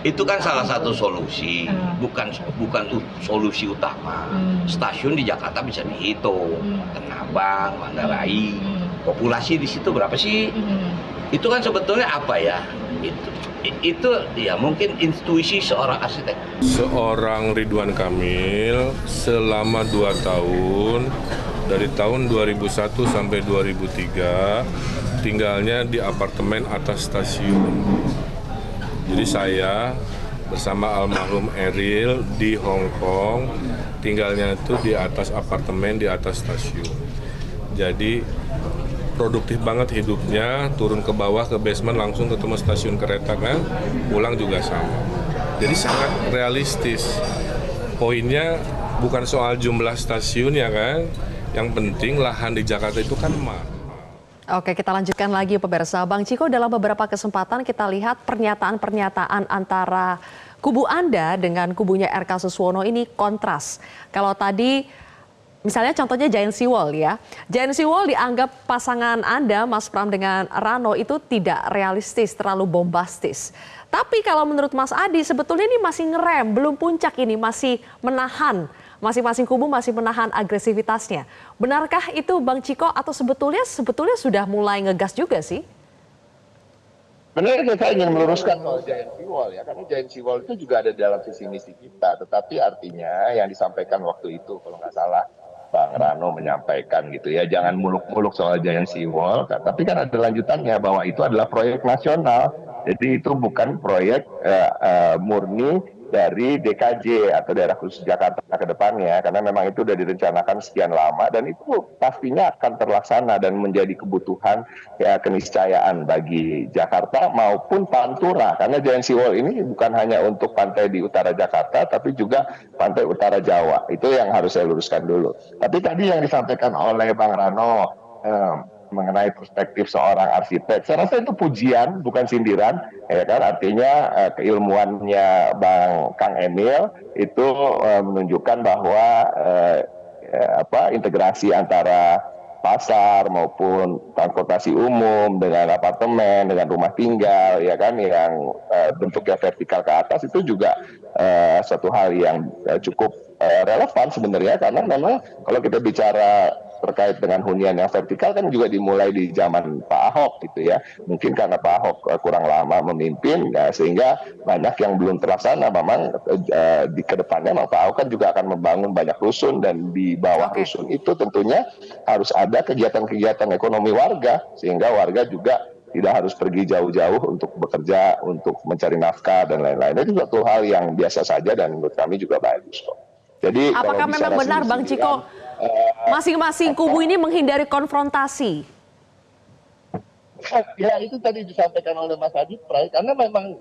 Itu kan salah satu solusi, bukan solusi utama. Stasiun di Jakarta bisa dihitung, Tanah Abang, Manggarai, populasi di situ berapa sih? Itu kan sebetulnya apa ya? Itu ya mungkin intuisi seorang arsitek. Seorang Ridwan Kamil selama 2 tahun, dari tahun 2001 sampai 2003, tinggalnya di apartemen atas stasiun. Jadi saya bersama almarhum Eril di Hong Kong, tinggalnya itu di atas apartemen di atas stasiun. Jadi produktif banget hidupnya, turun ke bawah ke basement langsung ketemu stasiun kereta kan, pulang juga sama. Jadi sangat realistis. Poinnya bukan soal jumlah stasiun ya kan, yang penting lahan di Jakarta itu kan mahal. Oke, kita lanjutkan lagi pemirsa. Bang Ciko, dalam beberapa kesempatan kita lihat pernyataan-pernyataan antara kubu Anda dengan kubunya RK Suswono ini kontras. Kalau tadi misalnya contohnya Giant Sea Wall ya. Giant Sea Wall dianggap pasangan Anda, Mas Pram dengan Rano itu tidak realistis, terlalu bombastis. Tapi kalau menurut Mas Adi sebetulnya ini masih ngerem, belum puncak ini, masih menahan. Masing-masing kubu masih menahan agresivitasnya. Benarkah itu Bang Ciko atau sebetulnya sudah mulai ngegas juga sih? Benar, saya ingin meluruskan soal Giant Sea Wall ya, karena Giant Sea Wall itu juga ada dalam visi misi kita, tetapi artinya yang disampaikan waktu itu kalau nggak salah Bang Rano menyampaikan gitu ya, jangan muluk-muluk soal Giant Sea Wall, tapi kan ada lanjutannya bahwa itu adalah proyek nasional, jadi itu bukan proyek murni dari DKJ atau daerah khusus Jakarta ke depannya, karena memang itu sudah direncanakan sekian lama dan itu pastinya akan terlaksana dan menjadi kebutuhan ya, keniscayaan bagi Jakarta maupun Pantura, karena Giant Sea Wall ini bukan hanya untuk pantai di utara Jakarta tapi juga pantai utara Jawa. Itu yang harus saya luruskan dulu. Tapi tadi yang disampaikan oleh Bang Rano mengenai perspektif seorang arsitek, saya rasa itu pujian bukan sindiran, ya kan, artinya keilmuannya Bang Kang Emil itu menunjukkan bahwa integrasi antara pasar maupun transportasi umum dengan apartemen dengan rumah tinggal ya kan yang bentuknya vertikal ke atas itu juga suatu hal yang cukup relevan sebenarnya, karena memang kalau kita bicara terkait dengan hunian yang vertikal kan juga dimulai di zaman Pak Ahok gitu ya. Mungkin karena Pak Ahok kurang lama memimpin ya, sehingga banyak yang belum terlaksana. Memang di kedepannya Pak Ahok kan juga akan membangun banyak rusun dan di bawah rusun itu tentunya harus ada kegiatan-kegiatan ekonomi warga sehingga warga juga tidak harus pergi jauh-jauh untuk bekerja, untuk mencari nafkah dan lain-lain. Itu suatu hal yang biasa saja dan menurut kami juga bagus kok. Jadi apakah memang benar Bang Ciko masing-masing kubu ini menghindari konfrontasi? Ya itu tadi disampaikan oleh Mas Adi, karena memang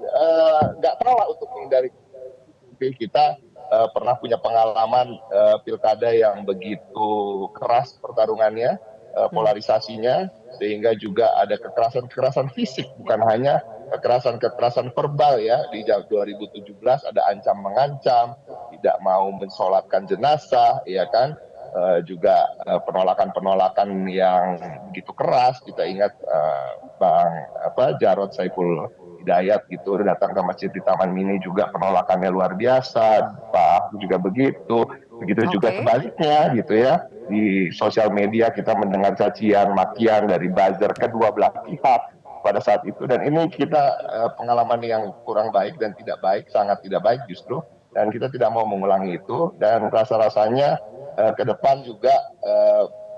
nggak salah untuk menghindari. Kita pernah punya pengalaman pilkada yang begitu keras pertarungannya, polarisasinya, sehingga juga ada kekerasan-kekerasan fisik, bukan hanya kekerasan-kekerasan verbal ya. Di 2017 ada ancam-mengancam, tidak mau mensolatkan jenazah, ya kan, juga penolakan-penolakan yang begitu keras. Kita ingat Bang Jarod Saiful Hidayat gitu datang ke masjid di Taman Mini juga penolakannya luar biasa, Pak juga begitu juga sebaliknya gitu ya. Di sosial media kita mendengar cacian, makian dari buzzer kedua belah pihak pada saat itu, dan ini kita pengalaman yang kurang baik dan tidak baik, sangat tidak baik justru, dan kita tidak mau mengulangi itu, dan rasa-rasanya ke depan juga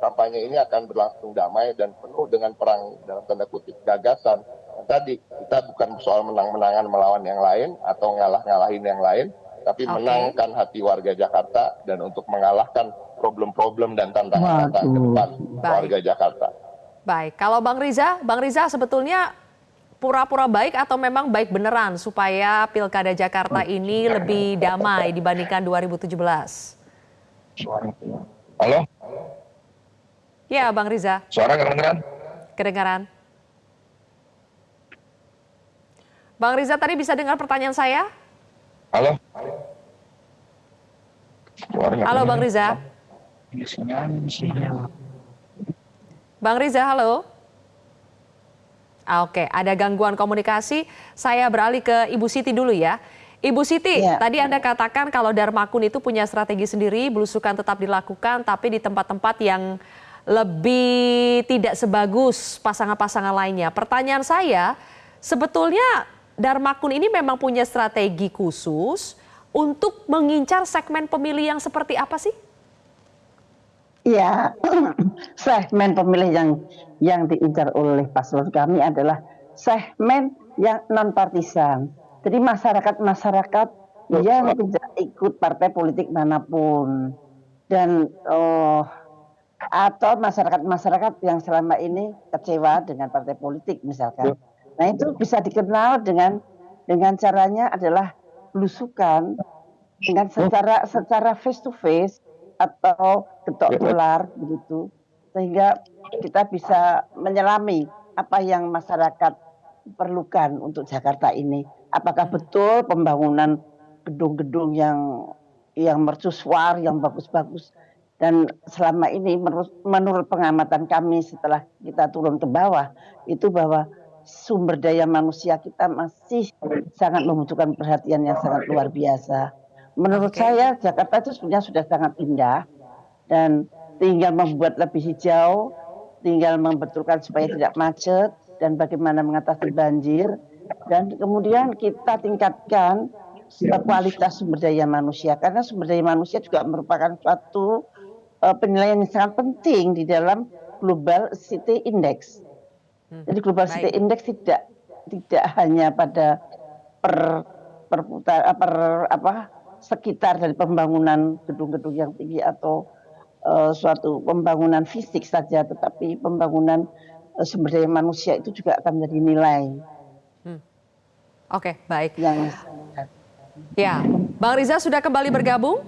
kampanye ini akan berlangsung damai dan penuh dengan perang dalam tanda kutip gagasan. Tadi kita bukan soal menang-menangan melawan yang lain atau ngalah-ngalahin yang lain, tapi menangkan hati warga Jakarta dan untuk mengalahkan problem-problem dan tantangan-tantangan ke depan warga Jakarta. Baik, kalau Bang Riza sebetulnya pura-pura baik atau memang baik beneran supaya Pilkada Jakarta ini lebih damai dibandingkan 2017? Halo? Ya, Bang Riza. Suara kedengaran? Kedengaran. Bang Riza tadi bisa dengar pertanyaan saya? Halo? Halo Bang Riza. Bang Riza, halo. Oke, ada gangguan komunikasi. Saya beralih ke Ibu Siti dulu ya. Ibu Siti, Ya. tadi Anda katakan kalau Darmakun itu punya strategi sendiri, belusukan tetap dilakukan, tapi di tempat-tempat yang lebih tidak sebagus pasangan-pasangan lainnya. Pertanyaan saya, sebetulnya Darmakun ini memang punya strategi khusus untuk mengincar segmen pemilih yang seperti apa sih? Iya, segmen pemilih yang diincar oleh paslon kami adalah segmen yang non partisan. Jadi masyarakat yang tidak ikut partai politik manapun dan atau masyarakat yang selama ini kecewa dengan partai politik misalkan. Nah itu bisa dikenal dengan caranya adalah belusukan dengan secara face to face atau ketok tular begitu, sehingga kita bisa menyelami apa yang masyarakat perlukan untuk Jakarta ini. Apakah betul pembangunan gedung-gedung yang mercusuar, yang bagus-bagus, dan selama ini menurut pengamatan kami setelah kita turun ke bawah itu bahwa sumber daya manusia kita masih sangat membutuhkan perhatian yang sangat luar biasa. Menurut saya Jakarta itu sebenarnya sudah sangat indah dan tinggal membuat lebih hijau, tinggal membetulkan supaya tidak macet dan bagaimana mengatasi banjir, dan kemudian kita tingkatkan kualitas sumber daya manusia, karena sumber daya manusia juga merupakan suatu penilaian yang sangat penting di dalam Global City Index. Jadi Global City Index tidak hanya pada sekitar dari pembangunan gedung-gedung yang tinggi atau suatu pembangunan fisik saja, tetapi pembangunan sumber daya manusia itu juga akan menjadi nilai. Oke, baik. Ya, Bang Riza sudah kembali bergabung?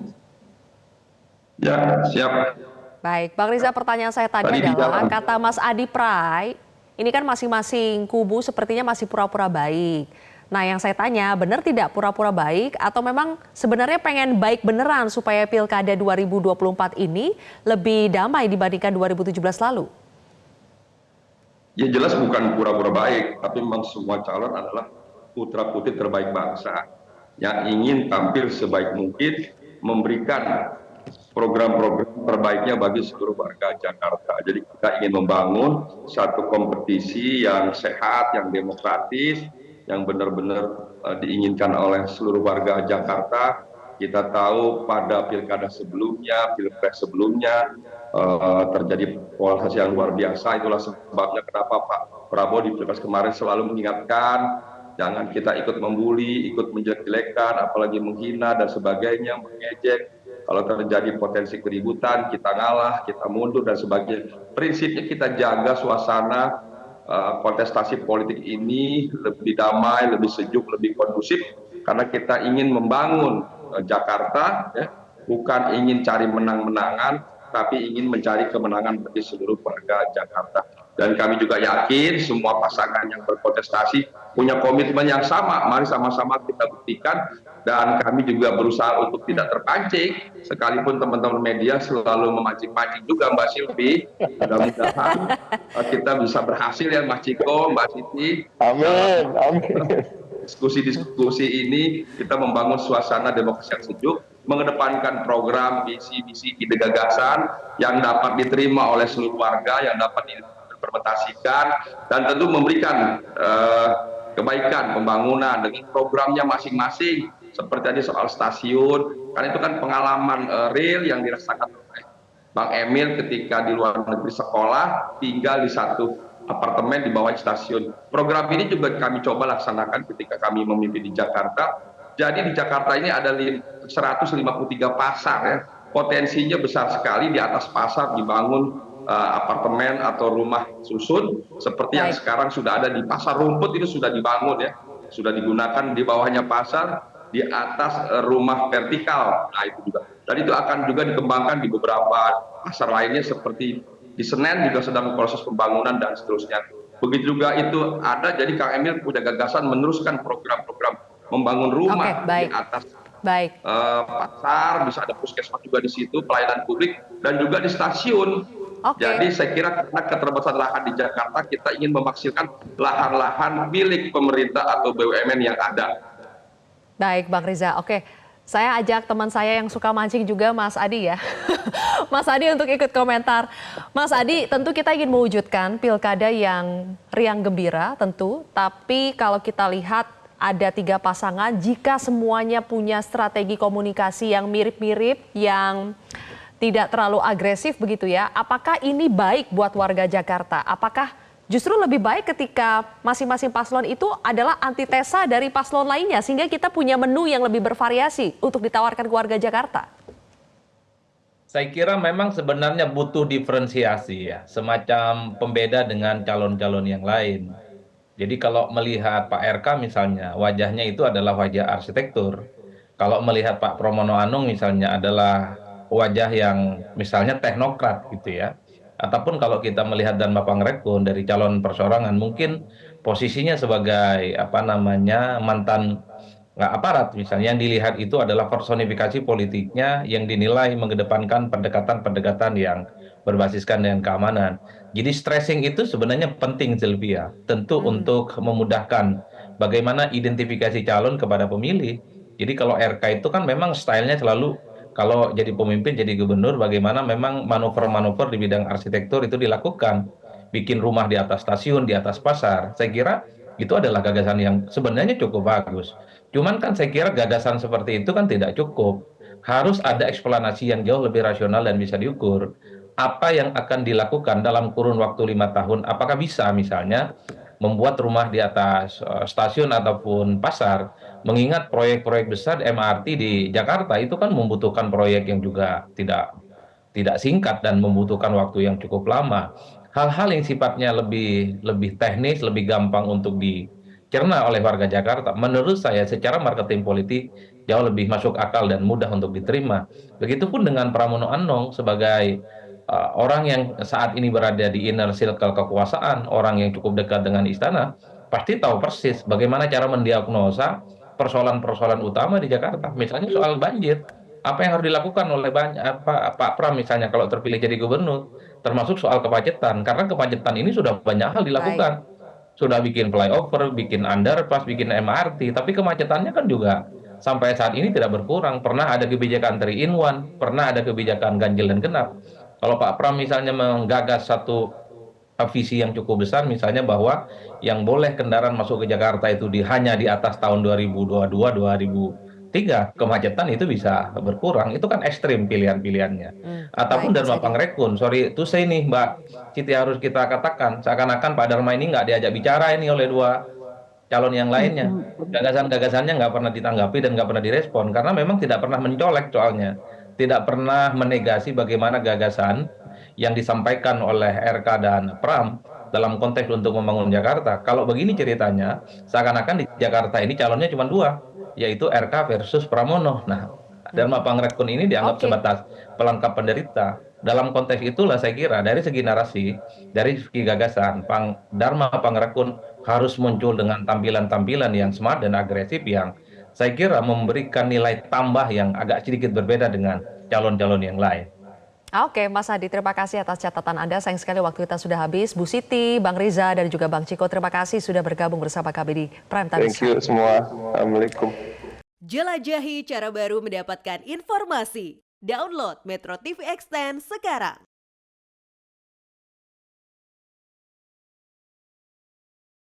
Ya, siap. Baik, Bang Riza, pertanyaan saya tadi adalah, kata Mas Adi Pray, ini kan masing-masing kubu sepertinya masih pura-pura baik. Nah, yang saya tanya, benar tidak pura-pura baik atau memang sebenarnya pengen baik beneran supaya Pilkada 2024 ini lebih damai dibandingkan 2017 lalu? Ya jelas bukan pura-pura baik, tapi memang semua calon adalah putra-putri terbaik bangsa yang ingin tampil sebaik mungkin, memberikan program-program terbaiknya bagi seluruh warga Jakarta. Jadi kita ingin membangun satu kompetisi yang sehat, yang demokratis, yang benar-benar diinginkan oleh seluruh warga Jakarta. Kita tahu pada pilkada sebelumnya, pilpres sebelumnya terjadi polarisasi yang luar biasa. Itulah sebabnya kenapa Pak Prabowo di pilpres kemarin selalu mengingatkan jangan kita ikut membuli, ikut menjelek-jelekan, apalagi menghina dan sebagainya, mengejek. Kalau terjadi potensi keributan, kita ngalah, kita mundur dan sebagainya. Prinsipnya kita jaga suasana kontestasi politik ini lebih damai, lebih sejuk, lebih kondusif, karena kita ingin membangun Jakarta, ya, bukan ingin cari menang-menangan, tapi ingin mencari kemenangan bagi seluruh warga Jakarta. Dan kami juga yakin semua pasangan yang berkontestasi punya komitmen yang sama. Mari sama-sama kita buktikan, dan kami juga berusaha untuk tidak terpancing, sekalipun teman-teman media selalu memancing-mancing juga Mbak Silvi. Mudah-mudahan kita bisa berhasil ya Mas Ciko, Mbak Siti. Amin, amin. Diskusi-diskusi ini kita membangun suasana demokrasi yang sejuk, mengedepankan program, visi-misi, ide gagasan yang dapat diterima oleh seluruh warga, yang dapat diimplementasikan, dan tentu memberikan kebaikan pembangunan dengan programnya masing-masing, seperti tadi soal stasiun, karena itu kan pengalaman real yang dirasakan oleh Bang Emil ketika di luar negeri sekolah, tinggal di satu apartemen di bawah stasiun. Program ini juga kami coba laksanakan ketika kami memimpin di Jakarta. Jadi di Jakarta ini ada 153 pasar ya, potensinya besar sekali. Di atas pasar dibangun apartemen atau rumah susun seperti yang sekarang sudah ada di Pasar Rumput, itu sudah dibangun ya, sudah digunakan di bawahnya pasar, di atas rumah vertikal. Nah itu juga, dan itu akan juga dikembangkan di beberapa pasar lainnya seperti di Senen juga sedang proses pembangunan dan seterusnya. Begitu juga itu ada, jadi Kang Emil punya gagasan meneruskan program-program membangun rumah di atas pasar, bisa ada puskesmas juga di situ, pelayanan publik, dan juga di stasiun. Oke. Jadi saya kira karena keterbatasan lahan di Jakarta, kita ingin memaksimalkan lahan-lahan milik pemerintah atau BUMN yang ada. Baik, Bang Riza. Oke, saya ajak teman saya yang suka mancing juga, Mas Adi ya. Mas Adi untuk ikut komentar. Mas Adi, tentu kita ingin mewujudkan pilkada yang riang gembira tentu, tapi kalau kita lihat ada 3 pasangan, jika semuanya punya strategi komunikasi yang mirip-mirip, yang tidak terlalu agresif begitu ya, apakah ini baik buat warga Jakarta? Apakah justru lebih baik ketika masing-masing paslon itu adalah antitesa dari paslon lainnya, sehingga kita punya menu yang lebih bervariasi untuk ditawarkan ke warga Jakarta? Saya kira memang sebenarnya butuh diferensiasi ya, semacam pembeda dengan calon-calon yang lain. Jadi kalau melihat Pak RK misalnya, wajahnya itu adalah wajah arsitektur. Kalau melihat Pak Pramono Anung misalnya adalah wajah yang misalnya teknokrat gitu ya. Ataupun kalau kita melihat Dharma Pangrekun dari calon perseorangan, mungkin posisinya sebagai mantan aparat misalnya, yang dilihat itu adalah personifikasi politiknya yang dinilai mengedepankan pendekatan-pendekatan yang berbasiskan dengan keamanan. Jadi stressing itu sebenarnya penting, Sylvia, tentu untuk memudahkan bagaimana identifikasi calon kepada pemilih. Jadi kalau RK itu kan memang stylenya selalu kalau jadi pemimpin, jadi gubernur, bagaimana memang manuver-manuver di bidang arsitektur itu dilakukan. Bikin rumah di atas stasiun, di atas pasar. Saya kira itu adalah gagasan yang sebenarnya cukup bagus. Cuman kan saya kira gagasan seperti itu kan tidak cukup. Harus ada eksplanasi yang jauh lebih rasional dan bisa diukur. Apa yang akan dilakukan dalam kurun waktu 5 tahun, apakah bisa misalnya membuat rumah di atas stasiun ataupun pasar, mengingat proyek-proyek besar MRT di Jakarta itu kan membutuhkan proyek yang juga tidak singkat dan membutuhkan waktu yang cukup lama. Hal-hal yang sifatnya lebih teknis, lebih gampang untuk dicerna oleh warga Jakarta, menurut saya secara marketing politik jauh lebih masuk akal dan mudah untuk diterima. Begitupun dengan Pramono Anung sebagai orang yang saat ini berada di inner circle kekuasaan, orang yang cukup dekat dengan istana, pasti tahu persis bagaimana cara mendiagnosa persoalan-persoalan utama di Jakarta. Misalnya soal banjir, apa yang harus dilakukan oleh Pak Pram misalnya kalau terpilih jadi gubernur, termasuk soal kemacetan, karena kemacetan ini sudah banyak hal dilakukan. Sudah bikin flyover, bikin underpass, bikin MRT, tapi kemacetannya kan juga sampai saat ini tidak berkurang. Pernah ada kebijakan 3-in-1, pernah ada kebijakan ganjil dan genap. Kalau Pak Pram misalnya menggagas satu visi yang cukup besar, misalnya bahwa yang boleh kendaraan masuk ke Jakarta itu hanya di atas tahun 2022-2003, kemacetan itu bisa berkurang. Itu kan ekstrim pilihan-pilihannya. Ataupun Dharma Pangrekun, sorry to say nih Mbak Siti, harus kita katakan, seakan-akan Pak Dharma ini nggak diajak bicara ini oleh 2 calon yang lainnya. Gagasan-gagasannya nggak pernah ditanggapi dan nggak pernah direspon, karena memang tidak pernah mencolek soalnya. Tidak pernah menegasi bagaimana gagasan yang disampaikan oleh RK dan Pram dalam konteks untuk membangun Jakarta. Kalau begini ceritanya, seakan-akan di Jakarta ini calonnya cuma 2, yaitu RK versus Pramono. Nah, Dharma Pangrekun ini dianggap sebatas pelengkap penderita. Dalam konteks itulah saya kira dari segi narasi, dari segi gagasan, Dharma Pangrekun harus muncul dengan tampilan-tampilan yang smart dan agresif yang saya kira memberikan nilai tambah yang agak sedikit berbeda dengan calon-calon yang lain. Oke, Mas Adi, terima kasih atas catatan Anda. Sayang sekali waktu kita sudah habis. Bu Siti, Bang Riza, dan juga Bang Ciko, terima kasih sudah bergabung bersama kami di Prime Time. Thank you semua. Assalamualaikum. Jelajahi cara baru mendapatkan informasi. Download Metro TV Extend sekarang.